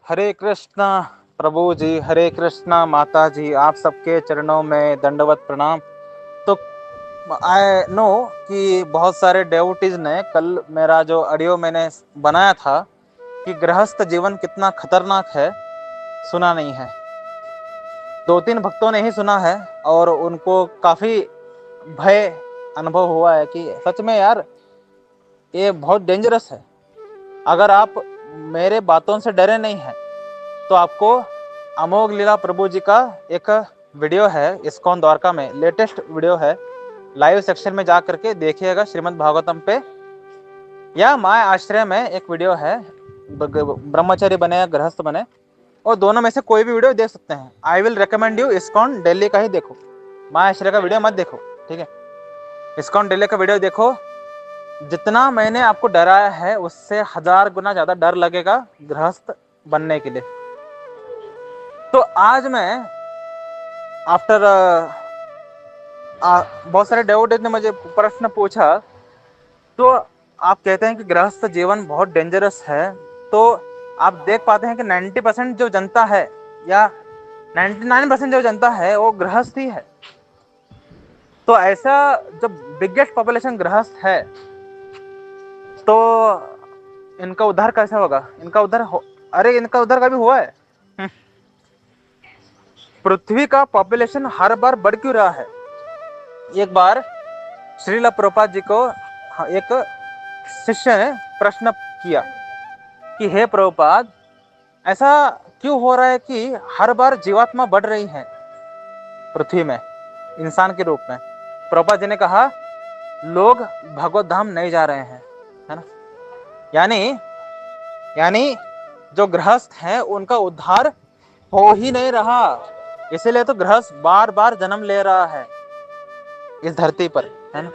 हरे कृष्णा प्रभु जी, हरे कृष्णा माता जी, आप सबके चरणों में दंडवत प्रणाम। तो आई नो कि बहुत सारे डेवोटीज ने कल मेरा जो ऑडियो मैंने बनाया था कि गृहस्थ जीवन कितना खतरनाक है, सुना नहीं है। 2-3 भक्तों ने ही सुना है और उनको काफी भय अनुभव हुआ है कि सच में यार ये बहुत डेंजरस है। अगर आप मेरे बातों से डरे नहीं हैं तो आपको अमोघ लीला प्रभु जी का एक वीडियो है, इस्कॉन द्वारका में लेटेस्ट वीडियो है, लाइव सेक्शन में जा करके देखिएगा। श्रीमद् भागवतम पे या माय आश्रय में एक वीडियो है, ब्रह्मचारी बने या गृहस्थ बने, और दोनों में से कोई भी वीडियो देख सकते हैं। I will recommend you ISKCON Delhi का ही देखो, माय आश्रय का वीडियो मत देखो, ठीक है। इस्कॉन दिल्ली का वीडियो देखो। जितना मैंने आपको डराया है उससे 1000 गुना ज्यादा डर लगेगा गृहस्थ बनने के लिए। तो आज मैं आफ्टर बहुत सारे डेवोटीज ने मुझे प्रश्न पूछा, तो आप कहते हैं कि गृहस्थ जीवन बहुत डेंजरस है, तो आप देख पाते हैं कि 90% जो जनता है या 99% जो जनता है वो गृहस्थ ही है। तो ऐसा जब बिगेस्ट पॉपुलेशन गृहस्थ है तो इनका उद्धार कैसे होगा? इनका उद्धार कभी हुआ है? पृथ्वी का पॉपुलेशन हर बार बढ़ क्यों रहा है? एक बार श्रील प्रभुपाद जी को एक शिष्य ने प्रश्न किया कि हे प्रभुपाद, ऐसा क्यों हो रहा है कि हर बार जीवात्मा बढ़ रही है पृथ्वी में इंसान के रूप में? प्रभुपाद जी ने कहा, लोग भगवत धाम नहीं जा रहे हैं, है ना। यानी जो गृहस्थ हैं उनका उद्धार हो ही नहीं रहा, इसीलिए तो गृहस्थ बार बार जन्म ले रहा है इस धरती पर, है ना।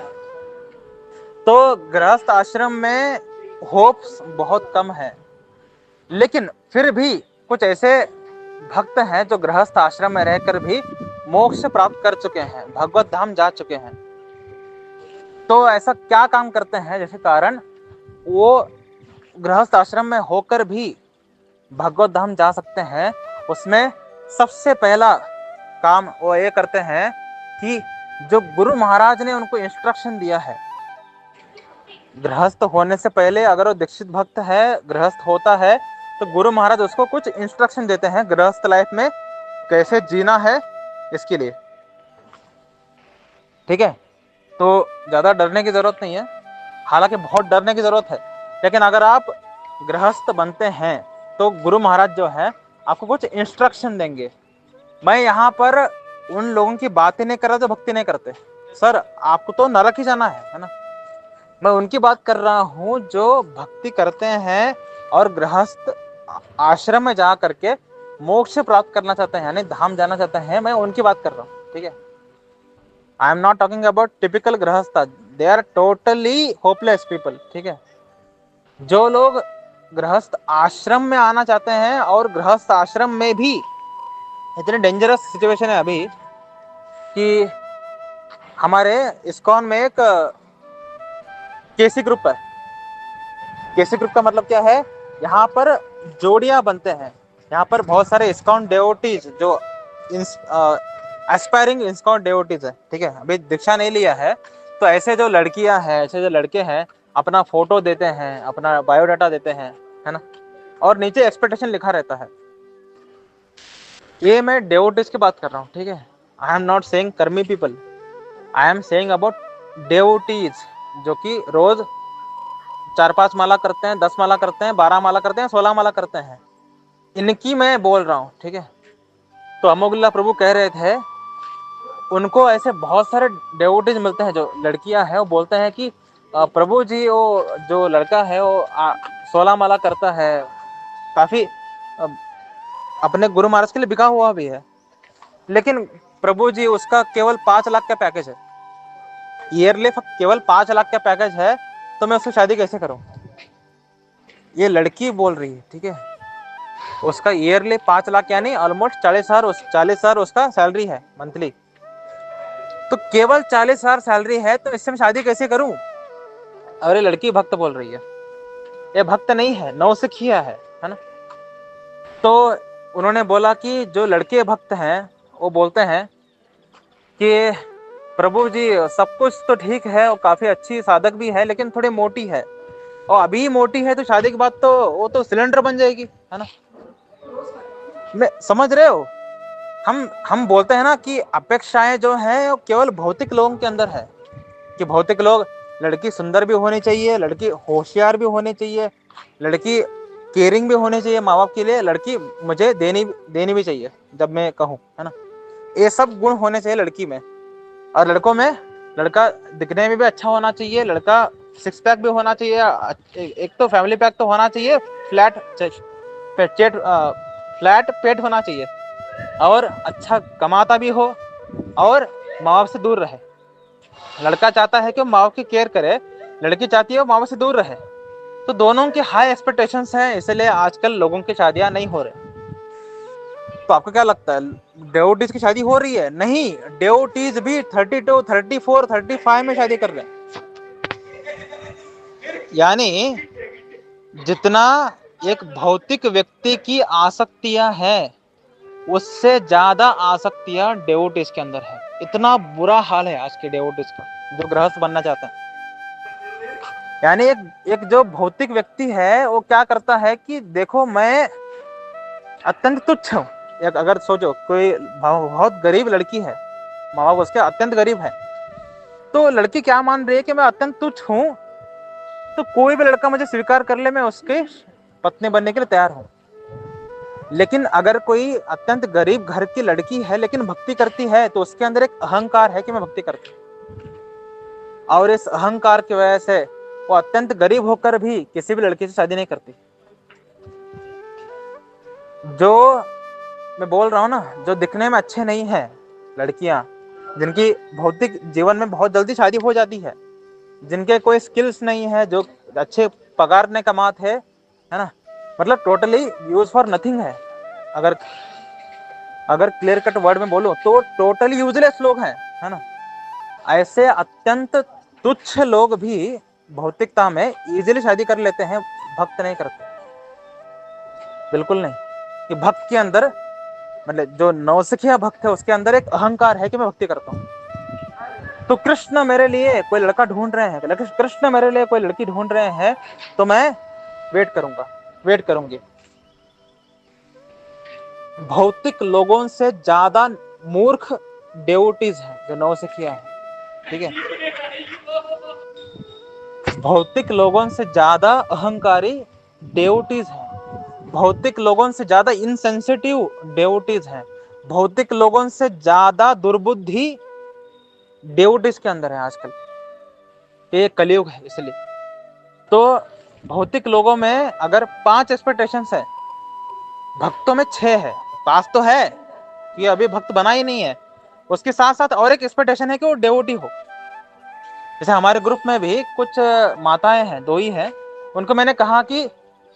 तो गृहस्थ आश्रम में होप्स बहुत कम है, लेकिन फिर भी कुछ ऐसे भक्त हैं जो गृहस्थ आश्रम में रहकर भी मोक्ष प्राप्त कर चुके हैं, भगवत धाम जा चुके हैं। तो ऐसा क्या काम करते हैं जिसके कारण वो गृहस्थ आश्रम में होकर भी भगवत धाम जा सकते हैं? उसमें सबसे पहला काम वो ये करते हैं कि जो गुरु महाराज ने उनको इंस्ट्रक्शन दिया है, गृहस्थ होने से पहले अगर वो दीक्षित भक्त है, गृहस्थ होता है, तो गुरु महाराज उसको कुछ इंस्ट्रक्शन देते हैं गृहस्थ लाइफ में कैसे जीना है इसके लिए, ठीक है। तो ज्यादा डरने की जरूरत नहीं है, हालांकि बहुत डरने की जरूरत है, लेकिन अगर आप गृहस्थ बनते हैं तो गुरु महाराज जो है आपको कुछ इंस्ट्रक्शन देंगे। मैं यहाँ पर उन लोगों की बातें नहीं कर रहा जो भक्ति नहीं करते, सर आपको तो नरक ही जाना है ना। मैं उनकी बात कर रहा हूँ जो भक्ति करते हैं और गृहस्थ आश्रम में जा करके मोक्ष प्राप्त करना चाहते हैं, यानी धाम जाना चाहते हैं, मैं उनकी बात कर रहा हूँ, ठीक है। I am not talking about typical गृहस्थ, they are totally hopeless people, ठीक है। जो लोग गृहस्थ आश्रम में आना चाहते हैं, और गृहस्थ आश्रम में भी इतनी डेंजरस सिचुएशन है अभी कि हमारे इस्कॉन में एक केसी ग्रुप है। केसी ग्रुप का मतलब क्या है? यहाँ पर जोड़ियां बनते हैं, यहाँ पर बहुत सारे इस्कॉन डेवोटीज जो एस्पायरिंग इस्कॉन डेवोटीज है, ठीक है, अभी दीक्षा नहीं लिया है, तो ऐसे जो लड़कियां हैं, ऐसे जो लड़के हैं, अपना फोटो देते हैं, अपना बायोडाटा देते हैं, है ना, और नीचे एक्सपेक्टेशन लिखा रहता है। ये मैं डेवोटीज की बात कर रहा हूँ, ठीक है। आई एम नॉट सेइंग कर्मी people, I am saying about devotees जो कि रोज 4-5 माला करते हैं, 10 माला करते हैं, 12 माला करते हैं, 16 माला करते हैं, इनकी मैं बोल रहा हूँ, ठीक है। तो अमोघ प्रभु कह रहे थे उनको ऐसे बहुत सारे डेवोटीज मिलते हैं जो लड़कियां हैं, वो बोलते हैं कि प्रभु जी वो जो लड़का है वो 16 माला करता है, काफी अपने गुरु महाराज के लिए बिका हुआ भी है, लेकिन प्रभु जी उसका केवल 5 लाख का पैकेज है, ईयरली केवल 5 लाख का पैकेज है, तो मैं उससे शादी कैसे करूं? ये लड़की बोल रही है, ठीक है। उसका ईयरली 5 लाख यानी ऑलमोस्ट 40,000 उसका सैलरी है मंथली, तो केवल 40,000 सैलरी है, तो इससे मैं शादी कैसे करूं? और ये लड़की भक्त बोल रही है, ये भक्त नहीं है, नौसिखिया है ना। तो उन्होंने बोला कि जो लड़के भक्त हैं वो बोलते हैं कि प्रभु जी सब कुछ तो ठीक है और काफी अच्छी साधक भी है, लेकिन थोड़ी मोटी है, और अभी मोटी है तो शादी के बाद तो वो तो सिलेंडर बन जाएगी, है ना। मैं समझ रहे हो, हम बोलते हैं ना कि अपेक्षाएं जो है वो केवल भौतिक लोगों के अंदर है, कि भौतिक लोग, लड़की सुंदर भी होनी चाहिए, लड़की होशियार भी होनी चाहिए, लड़की केयरिंग भी होनी चाहिए माँ बाप के लिए, लड़की मुझे देनी देनी भी चाहिए जब मैं कहूँ, है ना। ये सब गुण होने चाहिए लड़की में। और लड़कों में, लड़का दिखने में भी अच्छा होना चाहिए, लड़का सिक्स पैक भी होना चाहिए, एक तो फैमिली पैक तो होना चाहिए, फ्लैट चेट फ्लैट पेट होना चाहिए, और अच्छा कमाता भी हो, और माँ बाप से दूर रहे। लड़का चाहता है कि वो माँ बाप की केयर करे, लड़की चाहती है वो माँ बाप से दूर रहे। तो दोनों के हाई एक्सपेक्टेशंस हैं, इसलिए आजकल लोगों की शादियां नहीं हो रही। तो आपको क्या लगता है, डेवोटीज की शादी हो रही है? नहीं, डेवोटीज भी 32, 34, 35 में शादी कर रहे हैं। यानी जितना एक भौतिक व्यक्ति की आसक्तियां हैं, उससे ज्यादा आसक्तियां डेवोटीज के अंदर है। इतना बुरा हाल है आज के डेवोटीज का, जो गृहस्थ बनना चाहते हैं। यानी एक जो भौतिक व्यक्ति है वो क्या करता है कि देखो मैं अत्यंत तुच्छ हूँ। एक अगर सोचो कोई बहुत गरीब लड़की है, माँ बाप उसके अत्यंत गरीब है, तो लड़की क्या मान रही है कि मैं अत्यंत तुच्छ हूँ, तो कोई भी लड़का मुझे स्वीकार कर ले, मैं उसके पत्नी बनने के लिए तैयार हूँ। लेकिन अगर कोई अत्यंत गरीब घर की लड़की है लेकिन भक्ति करती है, तो उसके अंदर एक अहंकार है कि मैं भक्ति करती हूँ, और इस अहंकार की वजह से वो अत्यंत गरीब होकर भी किसी भी लड़की से शादी नहीं करती। जो मैं बोल रहा हूँ ना, जो दिखने में अच्छे नहीं है लड़कियां, जिनकी भौतिक जीवन में बहुत जल्दी शादी हो जाती है, जिनके कोई स्किल्स नहीं है, जो अच्छे पगार ने कमाते हैं, है ना, मतलब टोटली यूज फॉर नथिंग है। अगर अगर क्लियर कट वर्ड में बोलो तो टोटली यूजलेस लोग हैं, है ना। ऐसे अत्यंत तुच्छ लोग भी भौतिकता में इजीली शादी कर लेते हैं, भक्त नहीं करते, बिल्कुल नहीं। कि भक्त के अंदर, मतलब जो नौसिखिया भक्त है उसके अंदर एक अहंकार है कि मैं भक्ति करता हूँ। तो कृष्ण मेरे लिए कोई लड़का ढूंढ रहे हैं, कृष्ण मेरे लिए कोई लड़की ढूंढ रहे हैं, तो मैं वेट करूंगा, वेट करूंगी। भौतिक लोगों से ज्यादा मूर्ख डेवोटीज हैं जो नौसिखिया है, ठीक है। भौतिक लोगों से ज्यादा अहंकारी डेवोटीज हैं, भौतिक लोगों से ज्यादा इनसेंसिटिव डेवोटीज हैं, भौतिक लोगों से ज्यादा दुर्बुद्धि डेवोटीज के अंदर है आजकल। ये कलयुग है इसलिए। तो भौतिक लोगों में अगर 5 एक्सपेक्टेशंस है, भक्तों में 6 है। पास तो है कि अभी भक्त बना ही नहीं है, उसके साथ साथ और एक एक्सपेक्टेशन है कि वो डेवोटी हो। जैसे हमारे ग्रुप में भी कुछ माताएं हैं, 2 ही है, उनको मैंने कहा कि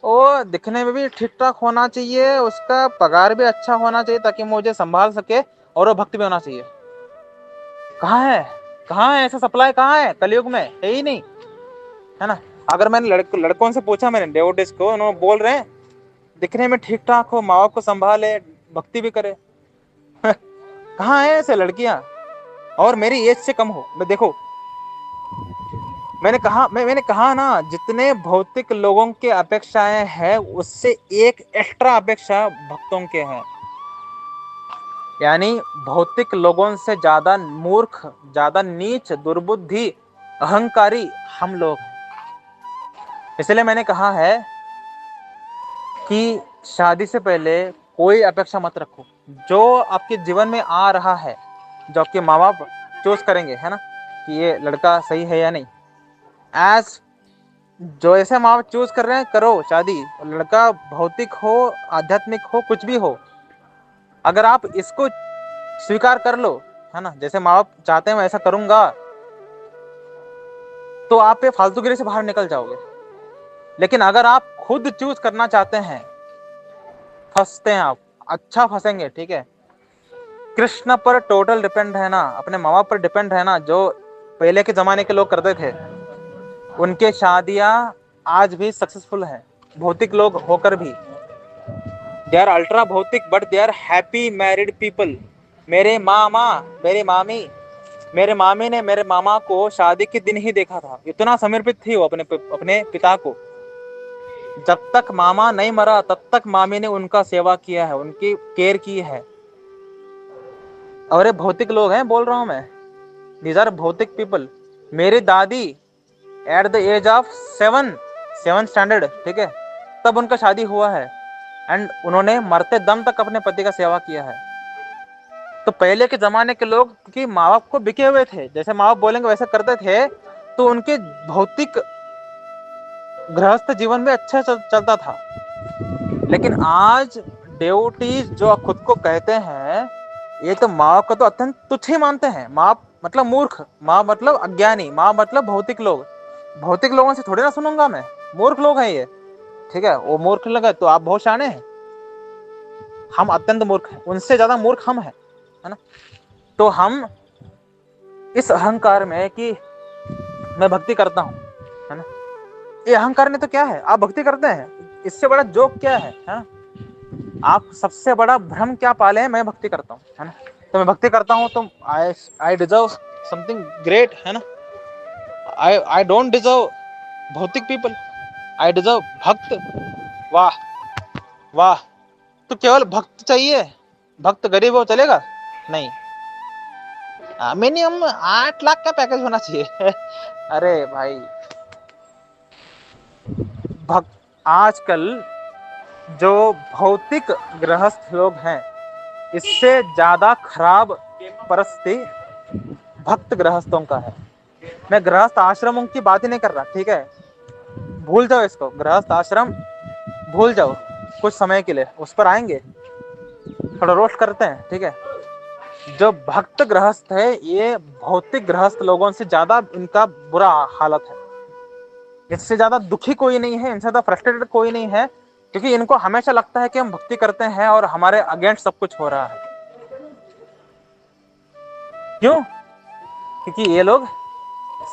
वो दिखने में भी ठीक ठाक होना चाहिए, उसका पगार भी अच्छा होना चाहिए ताकि मुझे संभाल सके, और वो भक्त भी होना चाहिए। कहाँ है, कहाँ है ऐसा सप्लाई, कहाँ है? कलयुग में है ही नहीं, है ना। अगर मैंने लड़कों से पूछा, मैंने डेवोटीज को, उन्होंने बोल रहे हैं दिखने में ठीक ठाक हो, माँ बाप को संभाले, भक्ति भी करे। कहाँ है ऐसे लड़कियां, और मेरी एज से कम हो। मैं देखो, मैंने कहा ना, जितने भौतिक लोगों के अपेक्षाएं हैं उससे एक एक्स्ट्रा अपेक्षा भक्तों के हैं। यानी भौतिक लोगों से ज्यादा मूर्ख, ज्यादा नीच, दुर्बुद्धि, अहंकारी हम लोग हैं। इसलिए मैंने कहा है कि शादी से पहले कोई अपेक्षा मत रखो। जो आपके जीवन में आ रहा है, जो आपके माँ बाप चूज करेंगे, है ना, कि ये लड़का सही है या नहीं, एज जो ऐसे माँ बाप चूज कर रहे हैं करो शादी। लड़का भौतिक हो, आध्यात्मिक हो, कुछ भी हो, अगर आप इसको स्वीकार कर लो, है ना, जैसे माँ बाप चाहते हैं वैसा करूंगा, तो आप ये फालतूगिरी से बाहर निकल जाओगे। लेकिन अगर आप खुद चूज करना चाहते हैं, फंसते हैं आप, अच्छा फंसेंगे, ठीक है। कृष्ण पर टोटल डिपेंड है ना, अपने माँ बाप पर डिपेंड है ना, जो पहले के जमाने के लोग करते थे, उनके शादियां आज भी सक्सेसफुल हैं, भौतिक लोग होकर भी। दे आर अल्ट्रा भौतिक but they are happy married people. मेरे मामा, मेरी मामी, मेरे मामी ने मेरे मामा को शादी के दिन ही देखा था। इतना समर्पित थी वो अपने पिता को। जब तक मामा नहीं मरा तब तक मामी ने उनका सेवा किया है, उनकी केयर की है। और ये भौतिक लोग हैं बोल रहा हूं मैं, दीज आर भौतिक पीपल। मेरी दादी at the age of 7 standard, ठीक है, तब उनका शादी हुआ है एंड उन्होंने मरते दम तक अपने पति का सेवा किया है। तो पहले के जमाने के लोग क्योंकि माँ बाप को बिके हुए थे, जैसे माँ बाप बोलेंगे वैसे करते थे, तो उनके भौतिक गृहस्थ जीवन में अच्छा चलता था। लेकिन आज डेवोटीज जो खुद को कहते हैं, ये तो माँ बाप का तो अत्यंत तुच्छ ही मानते हैं। माँ मतलब मूर्ख, माँ मतलब अज्ञानी, माँ मतलब भौतिक लोग। भौतिक लोगों से थोड़ी ना सुनूंगा मैं, मूर्ख लोग हैं ये, ठीक है। वो मूर्ख लगे तो आप बहुत शाने हैं, हम अत्यंत मूर्ख हैं, उनसे ज्यादा मूर्ख हम हैं, है ना। तो हम इस अहंकार में कि मैं भक्ति करता हूं, है ना, ये अहंकार ने तो क्या है, आप भक्ति करते हैं, इससे बड़ा जोक क्या है ना। आप सबसे बड़ा भ्रम क्या पाले हैं, मैं भक्ति करता हूँ, है ना। तो मैं भक्ति करता हूँ तो आई डिजर्व समथिंग ग्रेट, है ना। आई डोंट डिजर्व भौतिक पीपल, आई डिजर्व भक्त। वाह वाह, तो केवल भक्त चाहिए, भक्त गरीब हो चलेगा नहीं, मिनिमम 8 लाख का पैकेज होना चाहिए। अरे भाई, भक्त आजकल जो भौतिक गृहस्थ लोग हैं, इससे ज्यादा खराब परिस्थिति भक्त गृहस्थों का है। मैं गृहस्थ आश्रमों की बात ही नहीं कर रहा, ठीक है, भूल जाओ इसको, गृहस्थ आश्रम भूल जाओ कुछ समय के लिए, उस पर आएंगे, थोड़ा रोस्ट करते हैं, ठीक है। जो भक्त गृहस्थ है, ये भौतिक गृहस्थ लोगों से ज्यादा इनका बुरा हालत है। इससे ज्यादा दुखी कोई नहीं है, इनसे ज्यादा फ्रस्ट्रेटेड कोई नहीं है, क्योंकि इनको हमेशा लगता है कि हम भक्ति करते हैं और हमारे अगेंस्ट सब कुछ हो रहा है। क्यों? क्योंकि ये लोग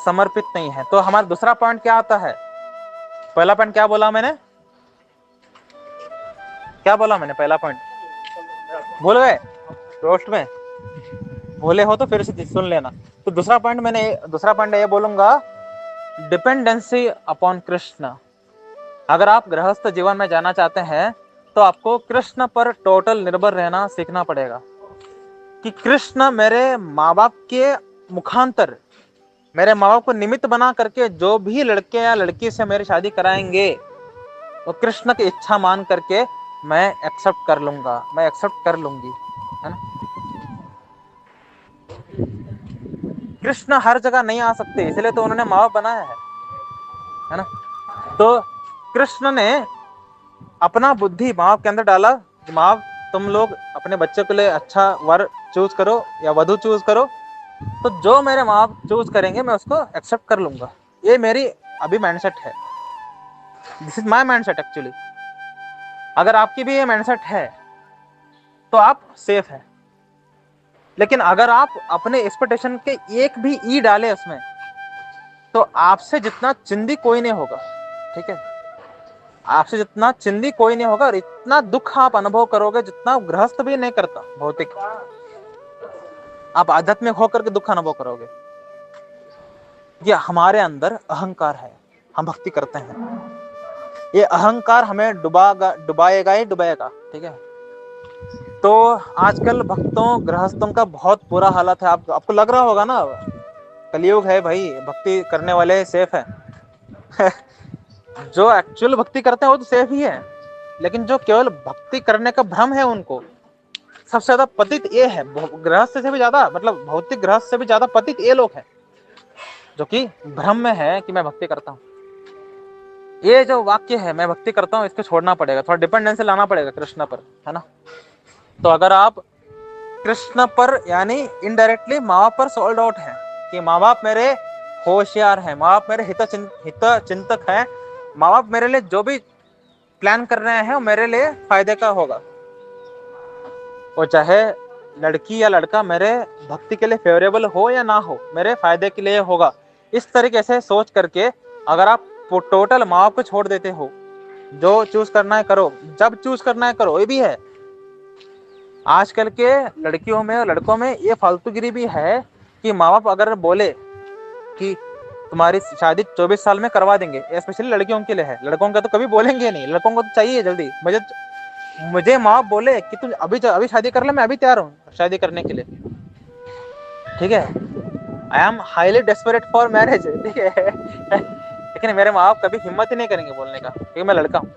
समर्पित नहीं है। तो हमारा दूसरा पॉइंट क्या आता है? पहला पॉइंट क्या बोला मैंने, क्या बोला मैंने? पहला पॉइंट भूल गए रोस्ट में? भूले हो तो फिर से सुन लेना। तो दूसरा पॉइंट ये बोलूंगा, डिपेंडेंसी अपॉन कृष्ण। अगर आप गृहस्थ जीवन में जाना चाहते हैं तो आपको कृष्ण पर टोटल निर्भर रहना सीखना पड़ेगा कि कृष्ण मेरे माँ बाप के मुखांतर, मेरे माँ बाप को निमित्त बना करके जो भी लड़के या लड़की से मेरी शादी कराएंगे, वो कृष्ण की इच्छा मान करके मैं एक्सेप्ट कर लूंगा, मैं एक्सेप्ट कर लूंगी, है ना। कृष्ण हर जगह नहीं आ सकते, इसलिए तो उन्होंने माँ बाप बनाया है ना। तो कृष्ण ने अपना बुद्धि माँ बाप के अंदर डाला, माँ बाप तुम लोग अपने बच्चे के लिए अच्छा वर चूज करो या वधु चूज करो, तो जो मेरे माँ बाप चूज करेंगे मैं उसको एक्सेप्ट कर लूंगा। ये मेरी अभी माइंडसेट है, this is my mindset actually. अगर आपकी भी ये माइंडसेट है तो आप सेफ है। लेकिन अगर आप अपने एक्सपेक्टेशन के एक भी ई डाले उसमें, तो आपसे जितना चिंदी कोई नहीं होगा, ठीक है, आपसे जितना चिंदी कोई नहीं होगा, और इतना दुख आप अनुभव करोगे जितना गृहस्थ भी नहीं करता भौतिक। आप आध्यात्मिक होकर के दुख अनुभव करोगे। ये हमारे अंदर अहंकार है, हम भक्ति करते हैं, ये अहंकार हमें डुबाएगा ही डुबाएगा, ठीक है। तो आजकल भक्तों गृहस्थों का बहुत बुरा हालत है। आपको लग रहा होगा ना, कलयुग है भाई, भक्ति करने वाले सेफ है। जो एक्चुअल भक्ति करते हैं वो तो सेफ ही है, लेकिन जो केवल भक्ति करने का भ्रम है, उनको सबसे ज्यादा पतित ये है, गृहस्थ से भी ज्यादा, मतलब भौतिक गृहस्थ से भी ज्यादा पतित ये लोग हैं, जो कि भ्रम में है कि मैं भक्ति करता हूँ। ये जो वाक्य है मैं भक्ति करता हूँ, इसको छोड़ना पड़ेगा, थोड़ा डिपेंडेंसी लाना पड़ेगा कृष्ण पर, है ना। तो अगर आप कृष्ण पर यानी इनडायरेक्टली माँ बाप पर सोल्ड आउट है कि माँ बाप मेरे होशियार हैं, माँ बाप मेरे हित चिंतक हैं, माँ बाप मेरे लिए जो भी प्लान कर रहे हैं वो मेरे लिए फायदे का होगा, वो चाहे लड़की या लड़का मेरे भक्ति के लिए फेवरेबल हो या ना हो, मेरे फायदे के लिए होगा, इस तरीके से सोच करके अगर आप टोटल माँ बाप को छोड़ देते हो जो चूज करना है करो, जब चूज करना है करो। ये भी है आजकल के लड़कियों में और लड़कों में ये फालतूगिरी भी है कि माँ बाप अगर बोले कि तुम्हारी शादी 24 साल में करवा देंगे, स्पेशली लड़कियों के लिए है, लड़कों का तो कभी बोलेंगे नहीं, लड़कों को तो चाहिए जल्दी। मुझे माँ बाप बोले कि तुम अभी शादी कर ले, मैं अभी तैयार हूँ शादी करने के लिए, ठीक है, I M highly desperate for marriage, ठीक है। लेकिन मेरे माँ बाप कभी हिम्मत ही नहीं करेंगे बोलने का क्योंकि मैं लड़का हूँ।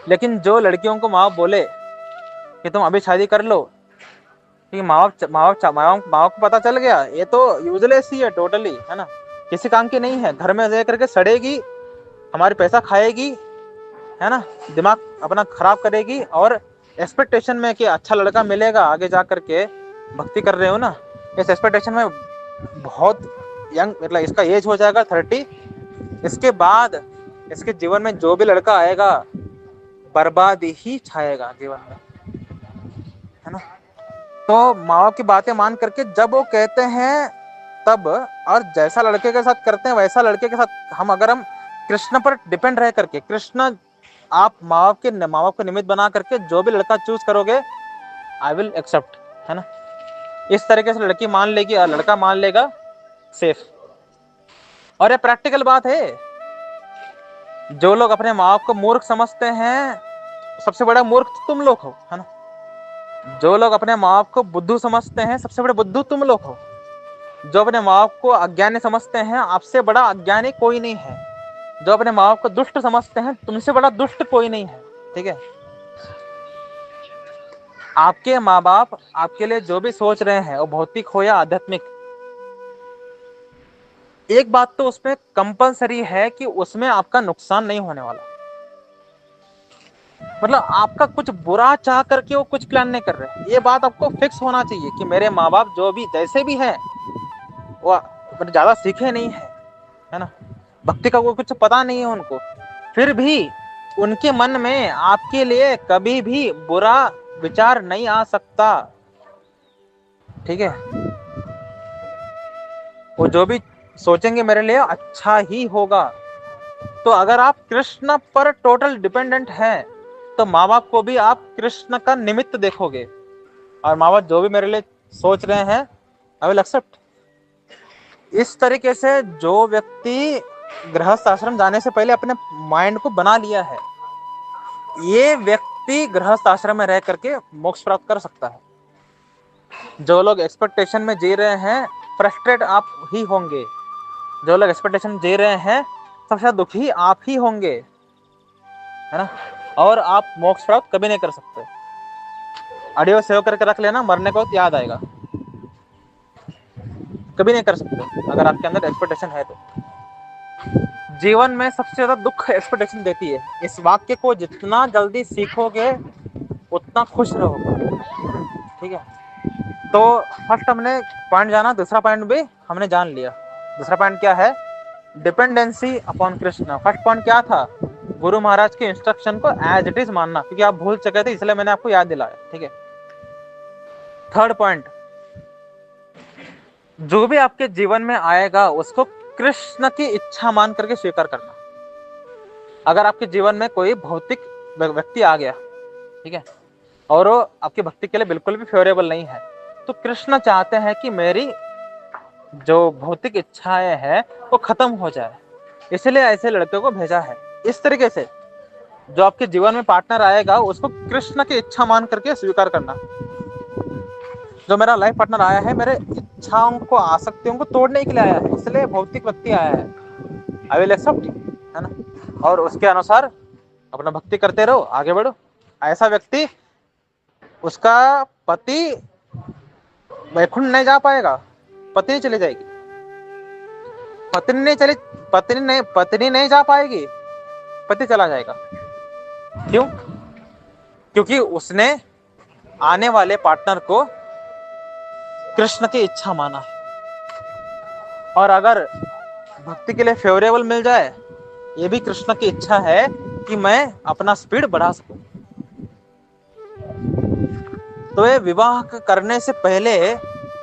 लेकिन जो लड़कियों को माँ बाप बोले कि तुम अभी शादी कर लो, क्योंकि माँ बाप को पता चल गया ये तो यूजलेस ही है टोटली, है ना, किसी काम की नहीं है, घर में रह करके सड़ेगी, हमारे पैसा खाएगी, है ना, दिमाग अपना खराब करेगी, और एक्सपेक्टेशन में कि अच्छा लड़का मिलेगा आगे जा करके, भक्ति कर रहे हो ना, इस एक्सपेक्टेशन में बहुत यंग, मतलब इसका एज हो जाएगा 30, इसके बाद इसके जीवन में जो भी लड़का आएगा बर्बादी ही छाएगा जीवन में, है ना। तो माँ बाप की बातें मान करके जब वो कहते हैं तब, और जैसा लड़के के साथ करते हैं वैसा लड़के के साथ हम, अगर हम कृष्ण पर डिपेंड रह करके, कृष्ण आप माँ बाप को निमित्त बना करके जो भी लड़का चूज करोगे आई विल एक्सेप्ट, है ना, इस तरीके से लड़की मान लेगी और लड़का मान लेगा, सेफ। और ये प्रैक्टिकल बात है। जो लोग अपने माँ बाप को मूर्ख समझते हैं, सबसे बड़ा मूर्ख तो तुम लोग हो, है ना। जो लोग अपने माँ बाप को बुद्धू समझते हैं, सबसे बड़े बुद्धू तुम लोग हो। जो अपने माँ बाप को अज्ञानी समझते हैं, आपसे बड़ा अज्ञानी कोई नहीं है। जो अपने माँ बाप को दुष्ट समझते हैं, तुमसे बड़ा दुष्ट कोई नहीं है, ठीक है। आपके माँ बाप आपके लिए जो भी सोच रहे हैं वो भौतिक हो या आध्यात्मिक, एक बात तो उसमें कंपलसरी है कि उसमें आपका नुकसान नहीं होने वाला। मतलब आपका कुछ बुरा चाह करके वो कुछ प्लान नहीं कर रहे, ये बात आपको फिक्स होना चाहिए कि मेरे माँ बाप जो भी जैसे भी हैं वो ज्यादा सीखे नहीं है ना, भक्ति का वो कुछ पता नहीं है उनको, फिर भी उनके मन में आपके लिए कभी भी बुरा विचार नहीं आ सकता, ठीक है। वो जो भी सोचेंगे मेरे लिए अच्छा ही होगा। तो अगर आप कृष्ण पर टोटल डिपेंडेंट हैं तो माँ बाप को भी आप कृष्ण का निमित्त देखोगे, और माँ बाप जो भी मेरे लिए सोच रहे हैं आई विल एक्सेप्ट। इस तरीके से जो व्यक्ति गृहस्थ आश्रम जाने से पहले अपने माइंड को बना लिया है, ये व्यक्ति गृहस्थ आश्रम में रह करके मोक्ष प्राप्त कर सकता है। जो लोग एक्सपेक्टेशन में जी रहे हैं, फ्रस्ट्रेट आप ही होंगे। जो लोग एक्सपेक्टेशन जी रहे हैं, सबसे ज्यादा दुखी आप ही होंगे, है ना, और आप मोक्ष प्राप्त कभी नहीं कर सकते। ऑडियो सेव करके रख लेना, मरने को याद आएगा, कभी नहीं कर सकते अगर आपके अंदर एक्सपेक्टेशन है तो। जीवन में सबसे ज्यादा दुख एक्सपेक्टेशन देती है। इस वाक्य को जितना जल्दी सीखोगे उतना खुश रहोगे, ठीक है। तो फर्स्ट हमने पॉइंट जाना, दूसरा पॉइंट भी हमने जान लिया। दूसरा पॉइंट क्या है? Dependency upon Krishna. First point क्या था? गुरु महाराज के इंस्ट्रक्शन को एज इट इज मानना, क्योंकि आप भूल चुके थे इसलिए मैंने आपको याद दिलाया, ठीक है। थर्ड पॉइंट, जो भी आपके जीवन में आएगा उसको कृष्ण की इच्छा मान करके स्वीकार करना। अगर आपके जीवन में कोई भौतिक व्यक्ति आ गया, ठीक है, और वो आपकी भक्ति के लिए बिल्कुल भी फेवरेबल नहीं है, तो कृष्ण चाहते हैं कि मेरी जो भौतिक इच्छाएं हैं वो खत्म हो जाए, इसलिए ऐसे लड़के को भेजा है। इस तरीके से जो आपके जीवन में पार्टनर आएगा उसको कृष्ण की इच्छा मान करके स्वीकार करना। जो मेरा लाइफ पार्टनर आया है मेरे इच्छाओं को, आसक्तियों को तोड़ने के लिए आया है, इसलिए भौतिक व्यक्ति आया है, आई विल एक्सेप्ट, है ना, और उसके अनुसार अपना भक्ति करते रहो, आगे बढ़ो। ऐसा व्यक्ति, उसका पति वैकुंठ नहीं जा पाएगा, पत्नी चली जाएगी, पत्नी नहीं जा पाएगी, पति चला जाएगा। क्यों? क्योंकि उसने आने वाले पार्टनर को कृष्ण की इच्छा माना है। और अगर भक्ति के लिए फेवरेबल मिल जाए, ये भी कृष्ण की इच्छा है कि मैं अपना स्पीड बढ़ा सकूं। तो ये विवाह करने से पहले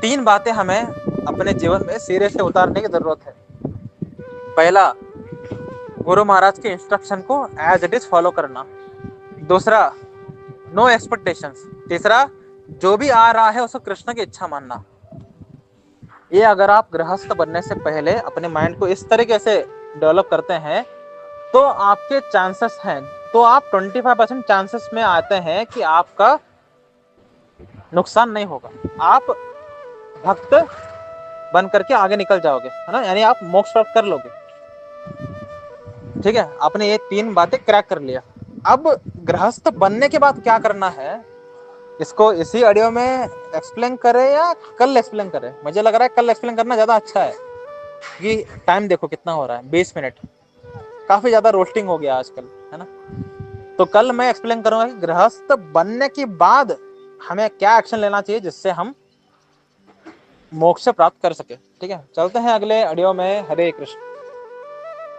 3 बातें हमें अपने जीवन में सिरे से उतारने की जरूरत है। पहला, गुरु महाराज के इंस्ट्रक्शन को एज इट इज फॉलो करना। दूसरा, नो एक्सपेक्टेशंस। तीसरा, जो भी आ रहा है उसको कृष्ण की इच्छा मानना। ये अगर आप गृहस्थ बनने से पहले अपने माइंड को इस तरीके से डेवलप करते हैं तो आपके चांसेस हैं, तो आप 25% चांसेस में आते हैं कि आपका नुकसान नहीं होगा, आप भक्त बन करके आगे निकल जाओगे, है ना, यानी आप मोक्ष प्राप्त कर लोगे। ठीक है, आपने ये 3 बातें क्रैक कर लिया। अब गृहस्थ बनने के बाद क्या करना है, इसको इसी ऑडियो में एक्सप्लेन करें या कल एक्सप्लेन करें? मुझे लग रहा है कल एक्सप्लेन करना ज्यादा अच्छा है, कि टाइम देखो कितना हो रहा है, 20 मिनट, काफी ज्यादा रोस्टिंग हो गया आजकल, है ना। तो कल मैं एक्सप्लेन करूंगा कि गृहस्थ बनने के बाद हमें क्या एक्शन लेना चाहिए जिससे हम मोक्ष प्राप्त कर सके। ठीक है, चलते हैं अगले ऑडियो में। हरे कृष्ण।